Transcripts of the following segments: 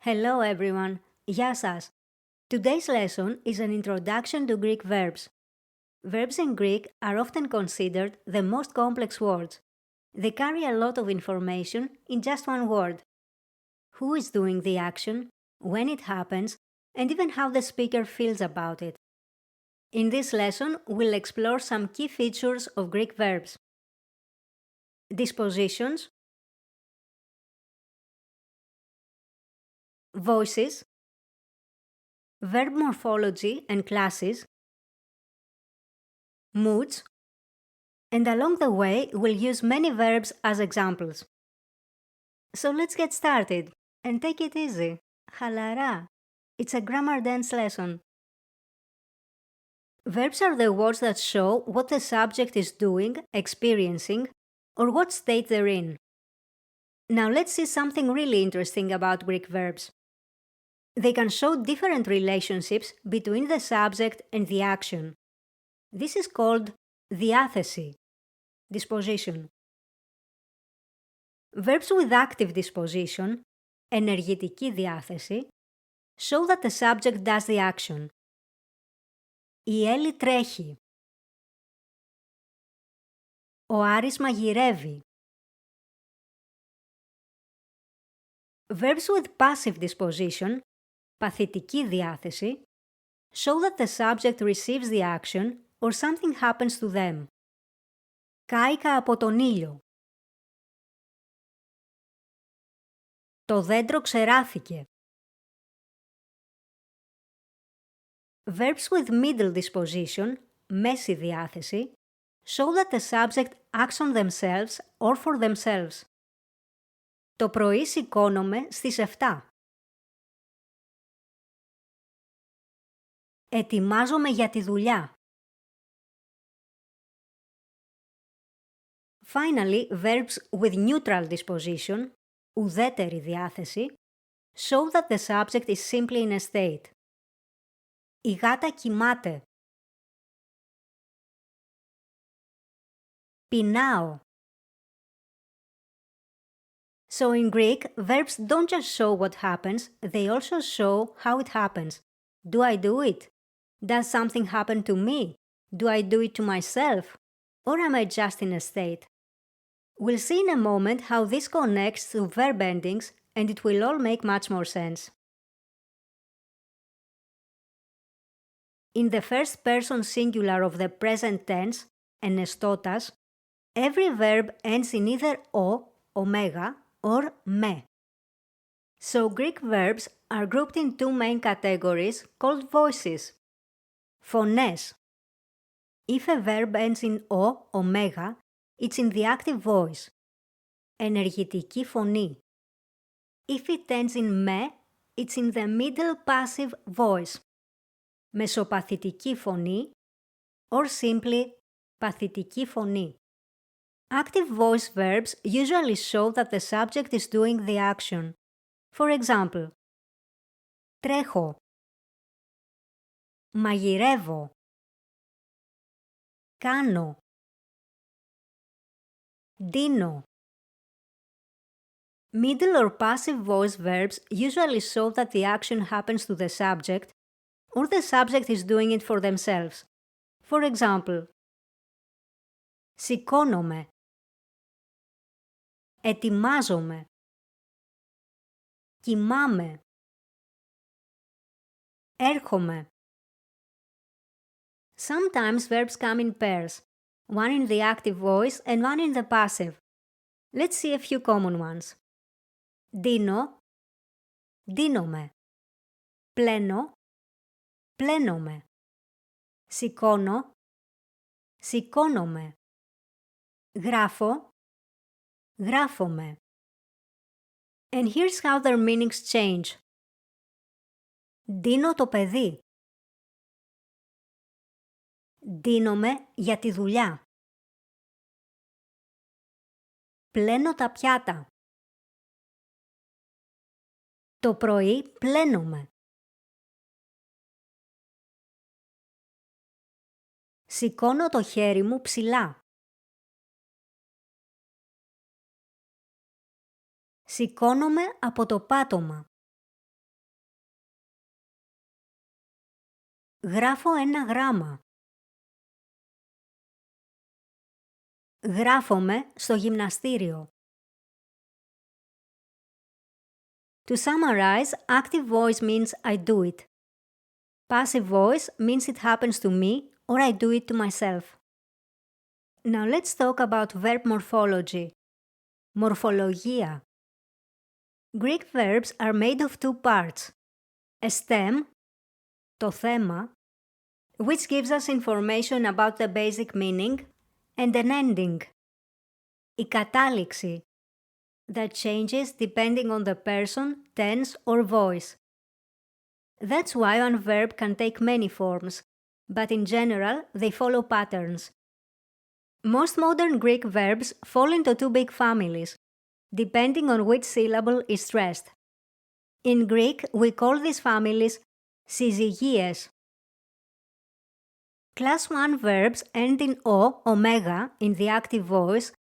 Hello everyone. Γεια σας. Today's lesson is an introduction to Greek verbs. Verbs in Greek are often considered the most complex words. They carry a lot of information in just one word. Who is doing the action, when it happens, and even how the speaker feels about it. In this lesson, we'll explore some key features of Greek verbs. Dispositions, voices, verb morphology and classes, moods, and along the way we'll use many verbs as examples. So let's get started and take it easy. Χαλαρά. It's a grammar dance lesson. Verbs are the words that show what the subject is doing, experiencing, or what state they're in. Now let's see something really interesting about Greek verbs. They can show different relationships between the subject and the action. This is called διάθεση, disposition. Verbs with active disposition, ενεργητική διάθεση, show that the subject does the action. Η Έλλη τρέχει. Ο Άρης μαγειρεύει. Verbs with passive disposition, παθητική διάθεση, show that the subject receives the action or something happens to them. Κάηκα από τον ήλιο. Το δέντρο ξεράθηκε. Verbs with middle disposition, μέση διάθεση, show that the subject acts on themselves or for themselves. Το πρωί σηκώνομαι στις 7. Ετοιμάζομαι για τη δουλειά. Finally, verbs with neutral disposition, ουδέτερη διάθεση, show that the subject is simply in a state. Η γάτα κοιμάται. Πεινάω. So in Greek, verbs don't just show what happens, they also show how it happens. Do I do it? Does something happen to me? Do I do it to myself? Or am I just in a state? We'll see in a moment how this connects to verb endings and it will all make much more sense. In the first person singular of the present tense, ενεστώτας, every verb ends in either o, omega, or με. So Greek verbs are grouped in two main categories called voices. Φωνές. If a verb ends in o, omega, it's in the active voice. Ενεργητική φωνή. If it ends in με, it's in the middle passive voice. Μεσοπαθητική φωνή or simply παθητική φωνή. Active voice verbs usually show that the subject is doing the action. For example, τρέχω. Μαγειρεύω. Κάνω. Ντύνω. Middle or passive voice verbs usually show that the action happens to the subject or the subject is doing it for themselves. For example, σηκώνομαι. Ετοιμάζομαι. Κοιμάμαι. Έρχομαι. Sometimes verbs come in pairs, one in the active voice and one in the passive. Let's see a few common ones. Ντύνω. Ντύνομαι. Πλένω. Πλένομαι. Σηκώνω. Σηκώνομαι. Γράφω. Γράφομαι. And here's how their meanings change. Ντύνω το παιδί. Ντύνομαι για τη δουλειά. Πλένω τα πιάτα. Το πρωί πλένομαι. Σηκώνω το χέρι μου ψηλά. Σηκώνομαι από το πάτωμα. Γράφω ένα γράμμα. Γράφομαι στο γυμναστήριο. To summarize, active voice means I do it. Passive voice means it happens to me or I do it to myself. Now let's talk about verb morphology. Μορφολογία. Greek verbs are made of two parts. A stem, το θέμα, which gives us information about the basic meaning, and an ending, η κατάληξη, that changes depending on the person, tense or voice. That's why one verb can take many forms, but in general they follow patterns. Most modern Greek verbs fall into two big families, depending on which syllable is stressed. In Greek, we call these families Συζυγίες. Class 1 verbs end in o, omega, in the active voice,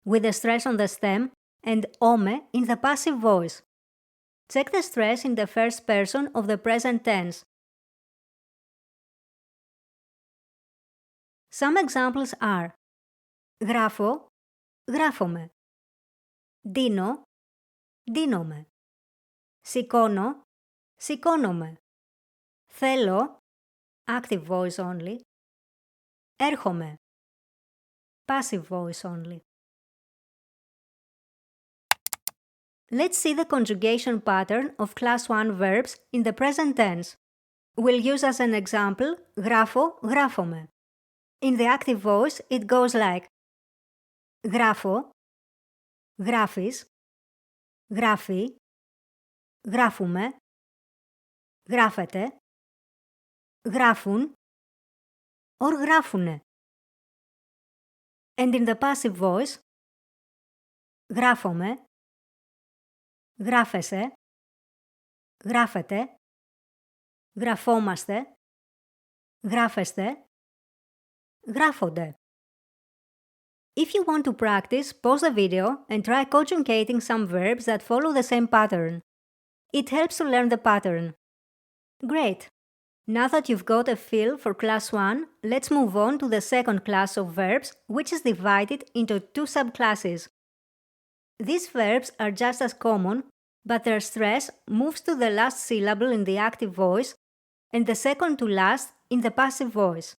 with the stress on the stem, and ome in the passive voice. Check the stress in the first person of the present tense. Some examples are γράφω, γράφομαι. Δίνω, δίνομαι. Σηκώνω, σηκώνομαι. Θέλω, active voice only. Έρχομαι, passive voice only. Let's see the conjugation pattern of class 1 verbs in the present tense. We'll use as an example γράφω, γράφομαι. In the active voice, it goes like γράφω, γράφεις, γράφει, γράφουμε, γράφετε, γράφουν, or γράφουνε. And in the passive voice, γράφομαι, γράφεσαι, γράφετε, γραφόμαστε, γράφεστε, γράφονται. If you want to practice, pause the video and try conjugating some verbs that follow the same pattern. It helps to learn the pattern. Great! Now that you've got a feel for class 1, let's move on to the second class of verbs, which is divided into two subclasses. These verbs are just as common, but their stress moves to the last syllable in the active voice and the second to last in the passive voice.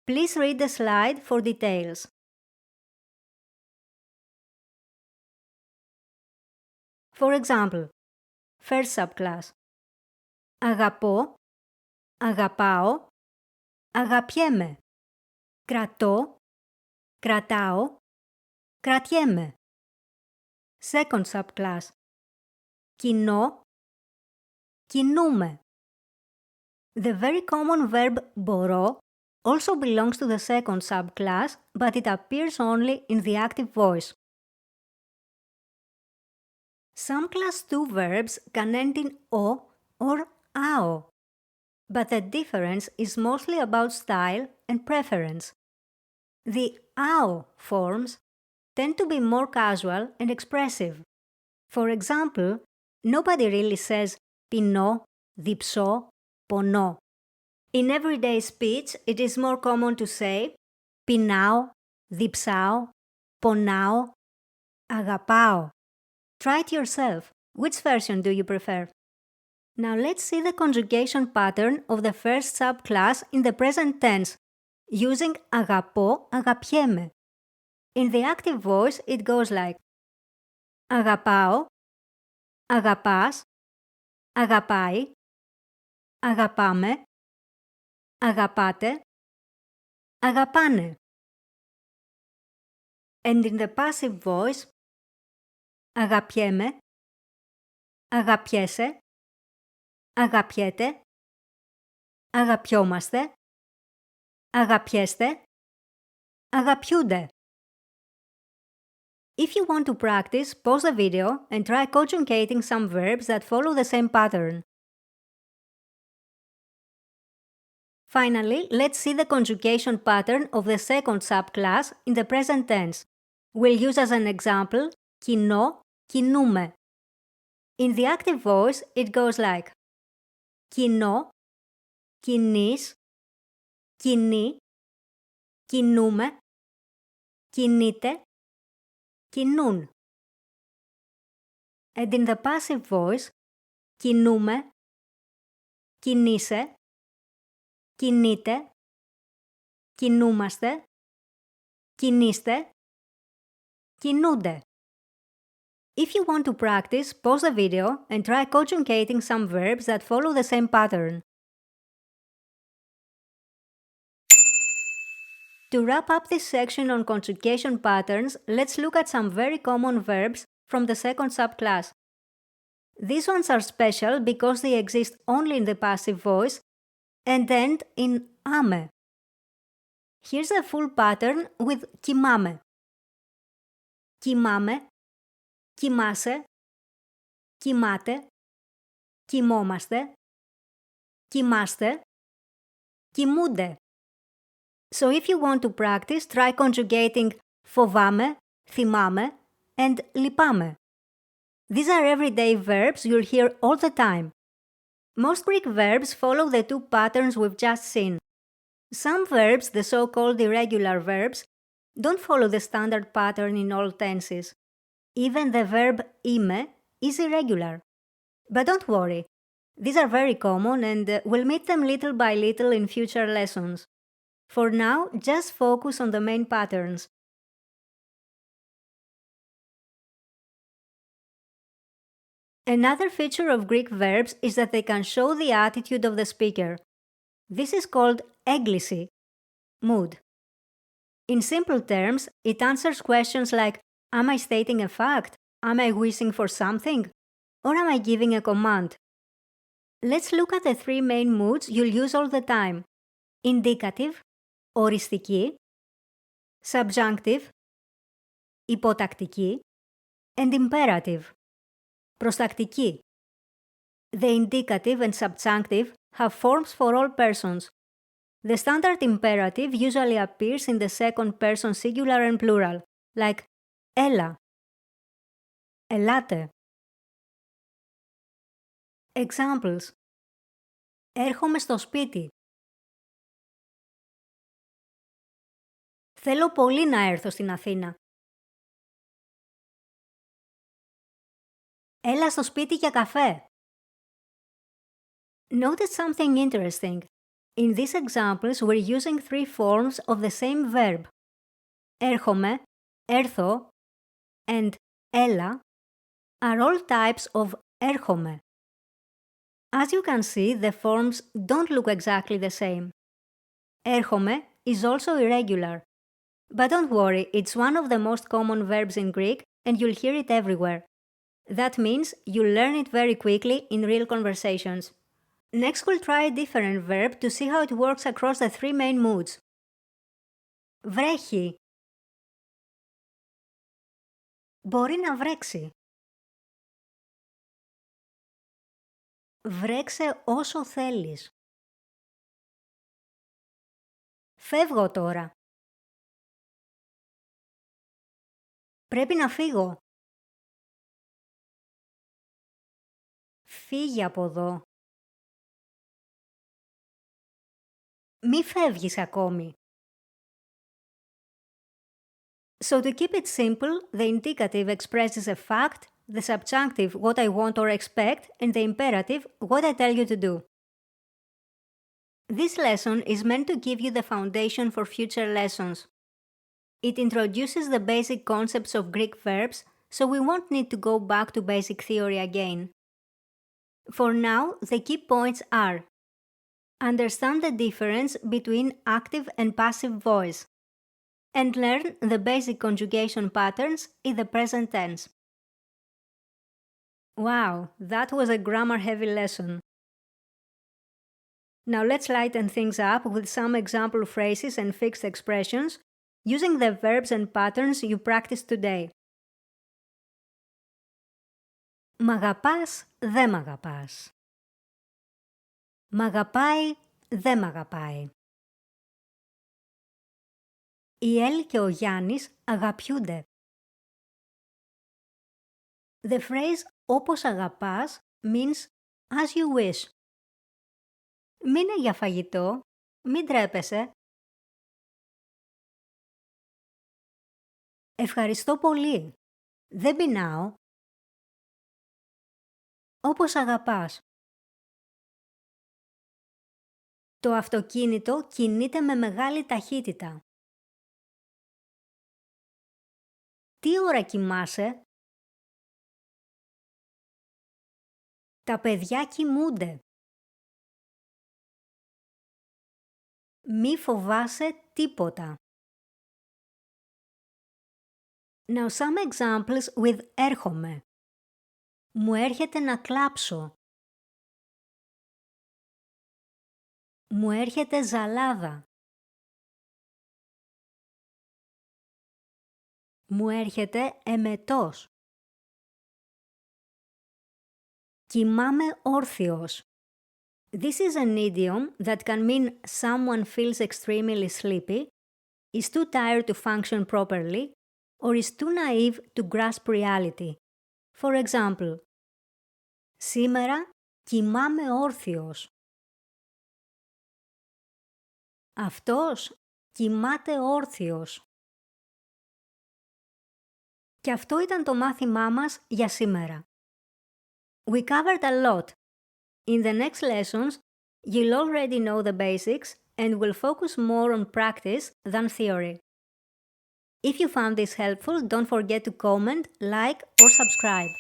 Please read the slide for details. For example, first subclass. Αγαπώ, αγαπάω, αγαπιέμαι. Κρατώ, κρατάω, κρατιέμαι. Second subclass. Κινώ, κινούμαι. The very common verb μπορώ also belongs to the second subclass, but it appears only in the active voice. Some class 2 verbs can end in o or ao, but the difference is mostly about style and preference. The ao forms tend to be more casual and expressive. For example, nobody really says πεινώ, διψώ, πονώ. In everyday speech, it is more common to say πεινάω, διψάω, πονάω, αγαπάω. Try it yourself. Which version do you prefer? Now let's see the conjugation pattern of the first subclass in the present tense, using αγαπώ, αγαπιέμαι. In the active voice, it goes like αγαπάω, αγαπάς, αγαπάει, αγαπάμε, αγαπάτε, αγαπάνε. And in the passive voice, αγαπιέμαι, αγαπιέσαι, αγαπιέται, αγαπιόμαστε, αγαπιέστε, αγαπιούνται. If you want to practice, pause the video and try conjugating some verbs that follow the same pattern. Finally, let's see the conjugation pattern of the second subclass in the present tense. We'll use as an example κινώ, κινούμε. In the active voice, it goes like κινώ, κινείς, κινεί, κινούμε, κινείται, κινούν. And in the passive voice, κινούμε, κινείσαι, κινείτε, κινούμαστε, κινείστε, κινούνται. If you want to practice, pause the video and try conjugating some verbs that follow the same pattern. To wrap up this section on conjugation patterns, let's look at some very common verbs from the second subclass. These ones are special because they exist only in the passive voice and end in άμε. Here's a full pattern with κοιμάμαι. Κοιμάμαι, κοιμάσαι, κοιμάται, κοιμόμαστε, κοιμάστε, κοιμούνται. So if you want to practice, try conjugating φοβάμαι, θυμάμαι, and λυπάμαι. These are everyday verbs you'll hear all the time. Most Greek verbs follow the two patterns we've just seen. Some verbs, the so-called irregular verbs, don't follow the standard pattern in all tenses. Even the verb ιέμαι is irregular. But don't worry, these are very common and we'll meet them little by little in future lessons. For now, just focus on the main patterns. Another feature of Greek verbs is that they can show the attitude of the speaker. This is called Εγκλίση, mood. In simple terms, it answers questions like, am I stating a fact? Am I wishing for something? Or am I giving a command? Let's look at the three main moods you'll use all the time. Indicative, οριστική, subjunctive, υποτακτική, and imperative, προστακτική. The indicative and subjunctive have forms for all persons. The standard imperative usually appears in the second person singular and plural, like έλα, ελάτε. Examples. Έρχομαι στο σπίτι. Θέλω πολύ να έρθω στην Αθήνα. Έλα στο σπίτι για καφέ. Notice something interesting. In these examples, we're using three forms of the same verb. Έρχομαι, έρθω, and έλα are all types of έρχομαι. As you can see, the forms don't look exactly the same. Έρχομαι is also irregular. But don't worry, it's one of the most common verbs in Greek and you'll hear it everywhere. That means you'll learn it very quickly in real conversations. Next, we'll try a different verb to see how it works across the three main moods. Βρέχει. Μπορεί να βρέξει. Βρέξε όσο θέλεις. Φεύγω τώρα. Πρέπει να φύγω. Φύγε από εδώ. Μη φεύγεις ακόμη. So to keep it simple, the indicative expresses a fact, the subjunctive what I want or expect, and the imperative what I tell you to do. This lesson is meant to give you the foundation for future lessons. It introduces the basic concepts of Greek verbs, so we won't need to go back to basic theory again. For now, the key points are: understand the difference between active and passive voice, and learn the basic conjugation patterns in the present tense. Wow, that was a grammar-heavy lesson. Now let's lighten things up with some example phrases and fixed expressions using the verbs and patterns you practiced today. Μ' αγαπάς, δε μ' αγαπάς. Μ' αγαπάει, δε μ' αγαπάει. Η Έλλη και ο Γιάννης αγαπιούνται. The phrase «όπως αγαπάς» means «as you wish». Μην είναι για φαγητό. Μην τρέπεσαι. Ευχαριστώ πολύ. Δεν πεινάω. Όπως αγαπάς. Το αυτοκίνητο κινείται με μεγάλη ταχύτητα. Τι ώρα κοιμάσαι? Τα παιδιά κοιμούνται. Μη φοβάσαι τίποτα. Now some examples with έρχομαι. Μου έρχεται να κλάψω. Μου έρχεται ζαλάδα. Μου έρχεται εμετός. Κοιμάμαι όρθιος. This is an idiom that can mean someone feels extremely sleepy, is too tired to function properly, or is too naive to grasp reality. For example, σήμερα κοιμάμαι όρθιος. Αυτός κοιμάται όρθιος. Και αυτό ήταν το μάθημά μας για σήμερα. We covered a lot. In the next lessons, you'll already know the basics and will focus more on practice than theory. If you found this helpful, don't forget to comment, like or subscribe.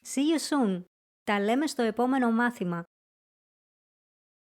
See you soon. Τα λέμε στο επόμενο μάθημα.